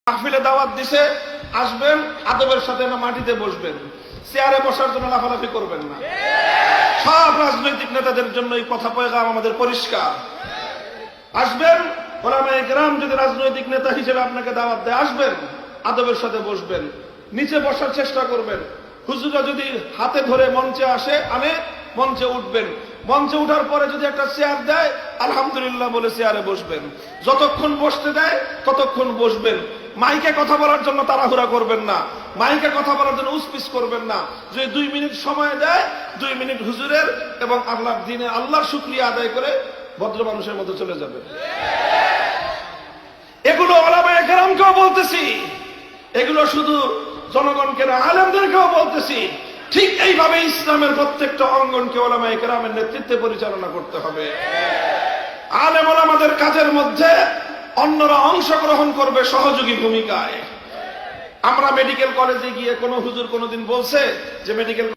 মাহফিলে দাওয়াত দিছে, আসবেন, আদবের সাথে না মাটিতে বসবেন, চেয়ারে বসার জন্য লাফালাফি করবেন না। সব রাজনৈতিক নেতাদের জন্য এই কথা পয়গাম আমাদের পরিষ্কার। আসবেন, ওলামায়ে কেরাম যদি রাজনৈতিক নেতা হিসেবে আপনাকে দাওয়াত দেয়, আসবেন, আদবের সাথে বসবেন, নিচে বসার চেষ্টা করবেন। হুজুরা যদি হাতে ধরে মঞ্চে আনে, মঞ্চে উঠবেন। মঞ্চে উঠার পরে যদি একটা চেয়ার দেয়, আলহামদুলিল্লাহ বলে চেয়ারে বসবেন। যতক্ষণ বসতে দেয় ততক্ষণ বসবেন। মাইকে কথা বলার জন্য তাড়াহুড়া করবেন না, মাইকে কথা বলার জন্য উসপিস করবেন না। যদি 2 মিনিট সময় দেয়, 2 মিনিট হুজুরের এবং আল্লাহর দিনে আল্লাহর শুকরিয়া আদায় করে ভদ্র মানুষের মধ্যে চলে যাবে। এগুলো ওলামায়ে কেরামকেও বলতেছি, এগুলো শুধু জনগণকে না, আলেমদেরকেও বলতেছি। ঠিক এইভাবে ইসলামের প্রত্যেকটা অঙ্গনকে ওলামায়ে কেরামের নেতৃত্বে পরিচালনা করতে হবে। আলেম ওলামাদের কাজের মধ্যে অন্যরা অংশগ্রহণ করবে সহযোগী ভূমিকায়। আমরা মেডিকেল কলেজে গিয়ে কোন হুজুর কোনদিন বলছে যে মেডিকেল